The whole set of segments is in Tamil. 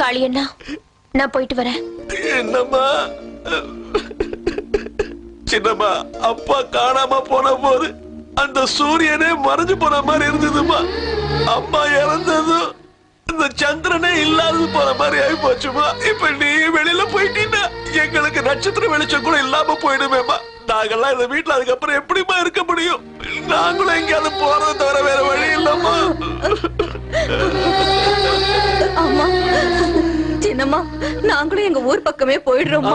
காளியண்ணா, நான் போயிட்டு வரேன். என்னம்மா சின்னம்மா, அப்பா காணாம போன போது அந்த சூரியனே மறைஞ்சு போன மாதிரி இருந்ததுமா. அம்மா இறந்ததும் இந்த சந்திரனே இல்லாதது போற மாதிரி ஆகி போச்சுமா. இப்ப நீ வெளியில போயிட்டீன்னா எங்களுக்கு நட்சத்திர வெளிச்சம் கூட இல்லாம போயிடுமேமா. நாங்கெல்லாம் இந்த வீட்டுல அதுக்கப்புறம் எப்படிமா இருக்க முடியும்? நாங்களும் எங்கேயாவது போறதை தவிர வேற வழி இல்லம்மா. அம்மா, சின்னம்மா, நாங்களும் எங்க ஊர் பக்கமே போயிடுறோம்.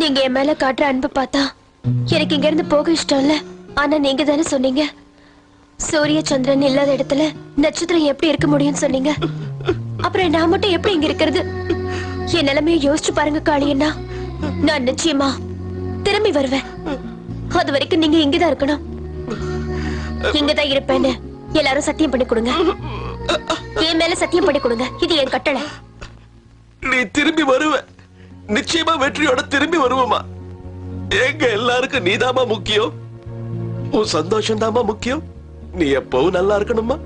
நீங்க என் மேல காட்டுற அன்பு பார்த்தா எனக்கு இங்க இருந்து போக இஷ்டம் இல்ல. ஆனா நீங்க தானே சொன்னீங்க சூரிய சந்திரன் இல்லாத இடத்துல நட்சத்திரம் எப்படி இருக்க முடியும்னு சொன்னீங்க. அப்புறம் நான் மட்டும் எப்படி இங்க இருக்கிறது? என் நிலைமையை யோசிச்சு பாருங்க காளியண்ணா. நான் நிச்சயமா திரும்பி வருவேன். அது வரைக்கும் நீங்க இங்கதான் இருக்கணும். இங்கதான் இருப்பேன்னு எல்லாரும் சத்தியம் பண்ணி கொடுங்க. என் மேல சத்தியம் பண்ணி கொடுங்க. இது என் கட்டளை. நீ திரும்பி வருவ, நிச்சயமா வெற்றியோட திரும்பி வருவமா. எங்க எல்லாருக்கும் நீதாமா முக்கியம். உன் சந்தோஷம் தாமா முக்கியம். நீ எப்பவும் நல்லா இருக்கணுமா.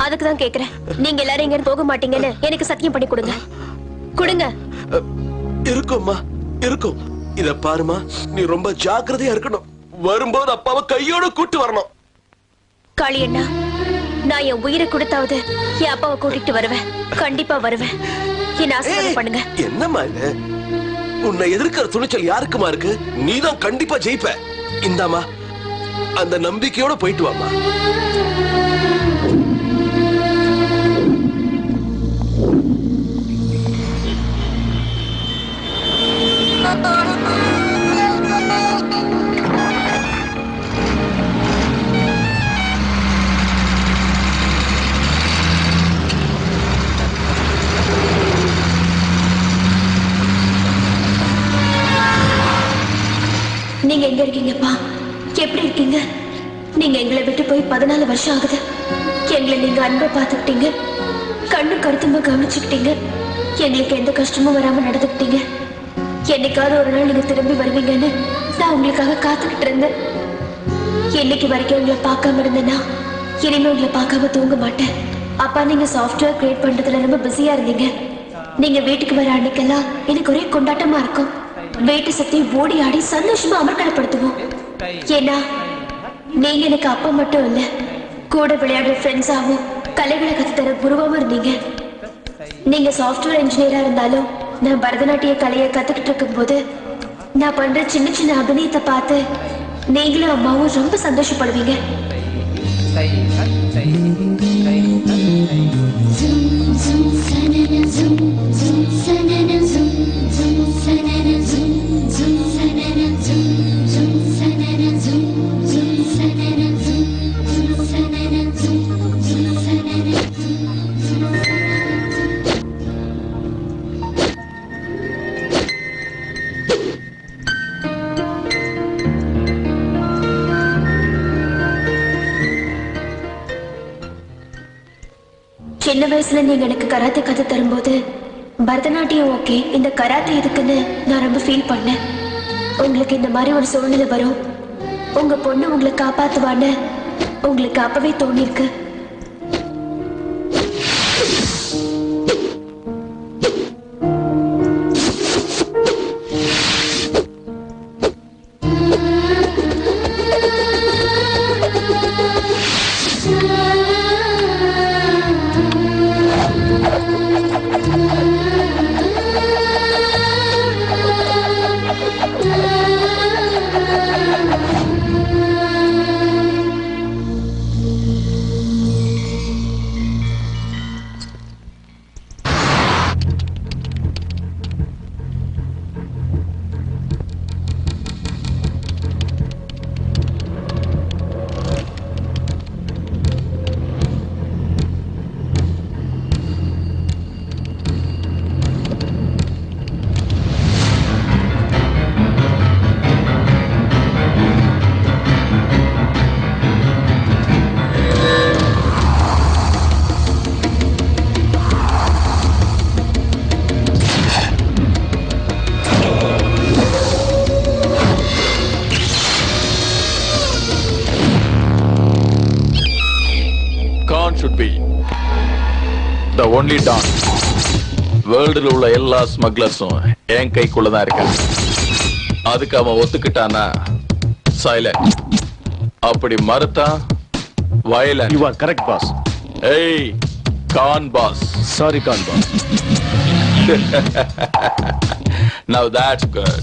அதுக்குதான் கேக்குறேன். நீங்க எல்லாரும் இங்க போக மாட்டீங்கன்னு எனக்கு சத்தியம் பண்ணி கொடுங்க. கொடுங்க. இருக்கும்மா, இருக்கும். இத பாருமா, நீ ரொம்ப ஜாக்கிரதையா இருக்கணும். வரும்போது அப்பாவை கையோட கூட்டு வரணும். காளியண்ணா, நான் என் உயிரை கொடுத்தாவது என் அப்பாவை கூட்டிட்டு வருவேன். கண்டிப்பா வருவேன். என்ன ஆசீர்வாதம் பண்ணுங்க. என்னம்மா இது? உன்னை எதிர்க்கிற துணிச்சல் யாருக்குமா இருக்கு? நீதான் கண்டிப்பா ஜெயிப்ப. இந்தாமா, அந்த நம்பிக்கையோட போயிட்டு வாமா. நீங்க எங்க இருக்கீங்கப்பா? எப்படி இருக்கீங்க? நீங்க எங்களை விட்டு போய் 14 வருஷம் ஆகுது. எங்களை நீங்க அன்பை பார்த்துக்கிட்டீங்க, கண்ணு கருத்துமா கவனிச்சுக்கிட்டீங்க, எங்களுக்கு எந்த கஷ்டமும் வராம நடந்துக்கிட்டீங்க. என்னைக்காவது ஒரு நாள் நீங்க திரும்பி வருவீங்கன்னு நான் உங்களுக்காக காத்துக்கிட்டு இருந்தேன். என்னைக்கு வரைக்கும் உங்களை பார்க்காம இருந்தேன்னா இனிமே உங்களை பார்க்காம தூங்க மாட்டேன். அப்பா, நீங்க சாஃப்ட்வேர் கிரியேட் பண்றதுல ரொம்ப பிஸியா இருந்தீங்க. நீங்க வீட்டுக்கு வர அன்னைக்கெல்லாம் எனக்கு ஒரே கொண்டாட்டமா இருக்கும். வேட்டு சத்தி ஓடி ஆடி சந்தோஷமா அமர்க்கலப்படுத்துவோம். ஏன்னா நீங்க எனக்கு அப்பா மட்டும் இல்ல, கூட விளையாடுற ஃப்ரெண்ட்ஸாவும் கலைகளை கத்துத்தர குருவாவும் இருந்தீங்க. நீங்க சாஃப்ட்வேர் இன்ஜினியரா இருந்தாலும் நான் பரதநாட்டிய கலையை கத்துக்கிட்டு இருக்கும் போது நான் பண்ற சின்ன சின்ன அபிநயத்தை பார்த்து நீங்களும் அம்மாவும் ரொம்ப சந்தோஷப்படுவீங்க. சின்ன வயசுல நீங்க எனக்கு கராத்தே கத்து தரும்போது பரதநாட்டியம் ஓகே, இந்த கராத்தே எதுக்குன்னு நான் ரொம்ப ஃபீல் பண்ணேன். உங்களுக்கு இந்த மாதிரி ஒரு சூழ்நிலை வரும், உங்க பொண்ணு உங்களை காப்பாத்துவான்னு உங்களுக்கு அப்பவே தோணிருக்கு. த ஒன்லி டான். வேர்ல்டுல உள்ள எல்லா ஸ்மக்லர்ஸும் என் கைக்குள்ளதான் இருக்காங்க. அதுக்கு அவன் ஒத்துக்கிட்டானா சைலண்ட், அப்படி மறுத்தா violent. You are correct, boss. ஏய் Khan boss. Sorry, Khan boss. Now that's good.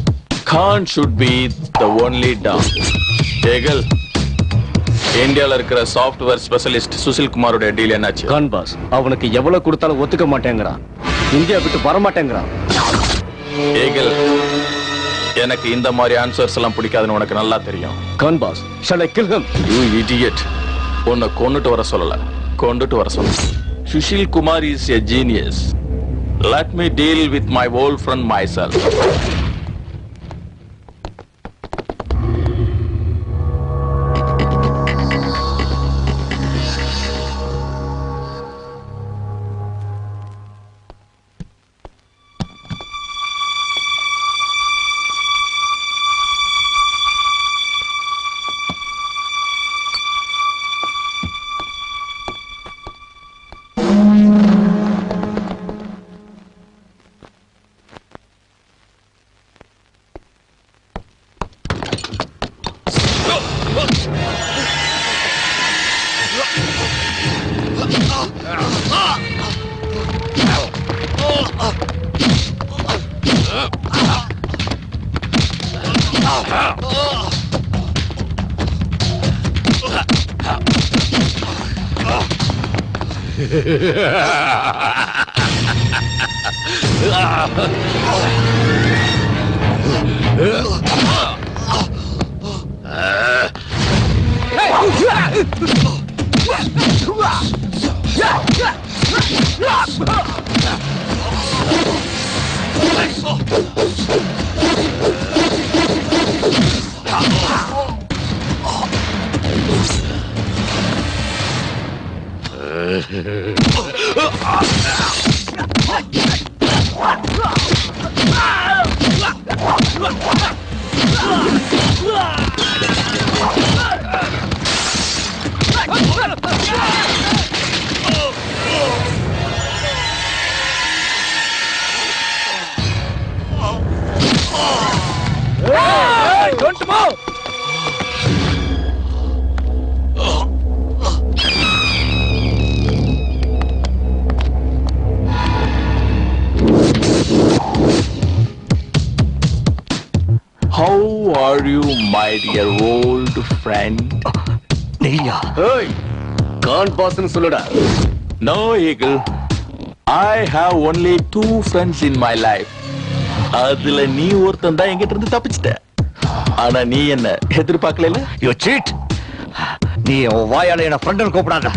Khan should be the only Don. Ekal, இந்தியால இருக்கிற சாஃப்ட்வேர் ஸ்பெஷலிஸ்ட் சுசில் குமாரோட டீல் என்னாச்சு? Khan boss, அவனுக்கு எவ்வளவு கொடுத்தாலும் ஒத்துக்க மாட்டேங்கிறான். இந்தியா விட்டு வர மாட்டேங்கிறான். ஏகல், எனக்கு இந்த மாதிரி ஆன்சர்ஸ் எல்லாம் பிடிக்காதுன்னு உனக்கு நல்லா தெரியும். Khan boss, shall I kill him? You idiot. உன்னை கொன்னுட்டு வர சொல்லல, கொண்டுட்டு வர சொல்ல. Sushil Kumar is a genius. Let me deal with my old friend myself. Don't move! How are you, my dear old friend? நீயா? ஏய், Khan boss னு சொல்லுடா. No, Eagle. I have only 2 friends in my life. அதுல நீ ஒருத்தன் தான் என்கிட்ட இருந்து தப்பிச்சிட்ட. ஆனா நீ என்ன எதிர்பார்க்கல? You cheat. நீ உன் வாயால என்ன ஃப்ரெண்ட்னு கூப்பிடாத.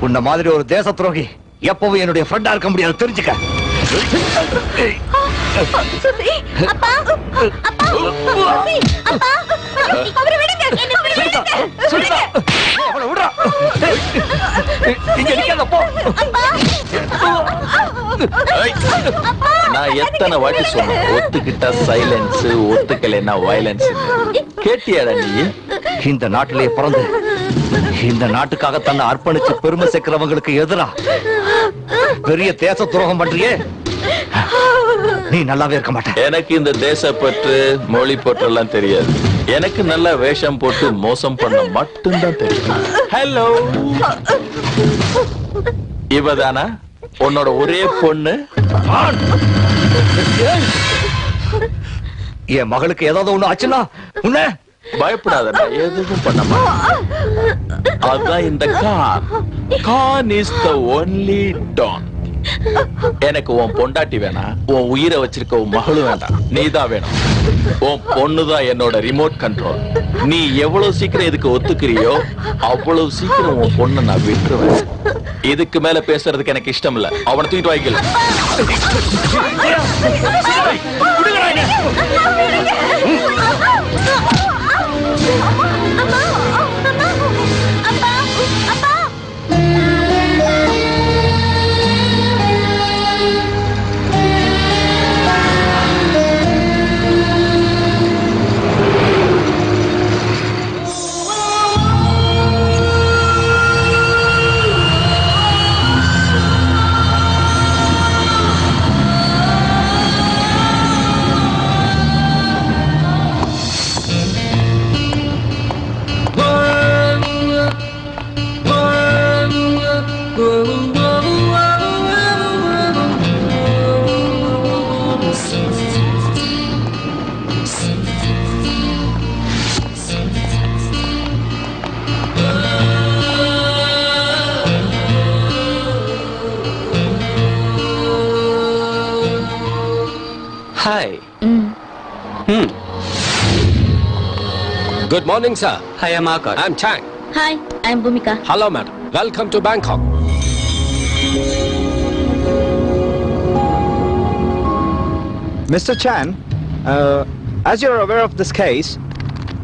உன்ன மாதிரி ஒரு தேச துரோகி எப்பவும் என்னுடைய ஃப்ரெண்டா இருக்க முடியாது, தெரிஞ்சுக்க. சுசி, அப்பா, அப்பா, சுசி, அப்பா, அவரை விடுங்க, என்னை விடுங்க, விடுங்க. அவளை விடுறா. இங்க நிக்காத, போ. ஏய், நான் எத்தனை வாட்டி சொன்னேன், ஒத்துக்கிட்டா சைலன்ஸ், ஒத்துக்கலைன்னா வயலன்ஸ். கேட்டியாடா நீ? இந்த நாட்டிலே பிறந்து இந்த நாட்டுக்காக தன்னை அர்ப்பணிச்சு பெருமை சேர்க்கிறவங்களுக்கு எதிரா பெரிய தேச துரோகம் பண்றியே, நீ நல்லாவே இருக்க மாட்டேன். எனக்கு இந்த தேசப்பற்று மொழி பற்று எல்லாம் தெரியாது. எனக்கு நல்ல வேஷம் போட்டு மோசம் பண்ண மட்டும்தான் தெரியும். ஹலோ, இவதானா உன்னோட ஒரே பொண்ணு? என் மகளுக்கு ஏதாவது ஒண்ணு ஆச்சுன்னா உன்ன பயப்படாத, நான் எதுவும் பண்ண மாட்டேன். அதான் இந்த Khan is the only don. எனக்கு உன் பொண்டாட்டி வேணாம், உன் உயிரை வச்சிருக்க உன் மகளும் வேண்டாம், நீதான் வேணும். உன் பொண்ணுதான் என்னோட ரிமோட் கண்ட்ரோல். நீ எவ்வளவு சீக்கிரம் இதுக்கு ஒத்துக்கிறியோ அவ்வளவு சீக்கிரம் உன் பொண்ணை நான் விட்டுருவேன். இதுக்கு மேல பேசுறதுக்கு எனக்கு இஷ்டம் இல்ல. அவனை தூக்கிட்டு வாய்க்கல. Good morning, sir. Hi, I'm Akash. I'm Chang. Hi I am Bhumika Hello, madam. Welcome to Bangkok. Mr. Chan, as you're aware of this case,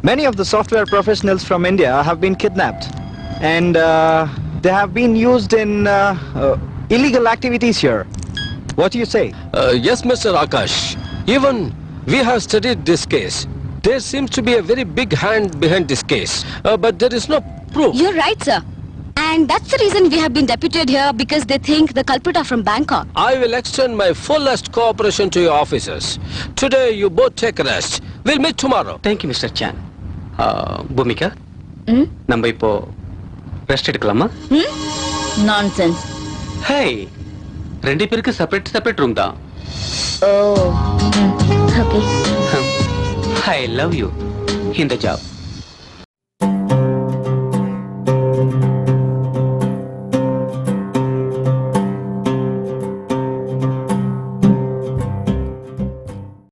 many of the software professionals from India have been kidnapped and they have been used in illegal activities here. What do you say? Yes, Mr. Akash. Even we have studied this case. There seems to be a very big hand behind this case, but there is no proof. You're right, sir. And that's the reason we have been deputed here, because they think the culprit are from Bangkok. I will extend my fullest cooperation to your officers. Today, you both take a rest. We'll meet tomorrow. Thank you mister Chan Bhumika நம்ம இப்போ ரெஸ்ட் எடுக்கலாமா Nonsense. ஹே ரெண்டு பேருக்கு செப்பரேட் ரூம் தான் ஓகே ஐ லவ் யூ இந்த ஜாப்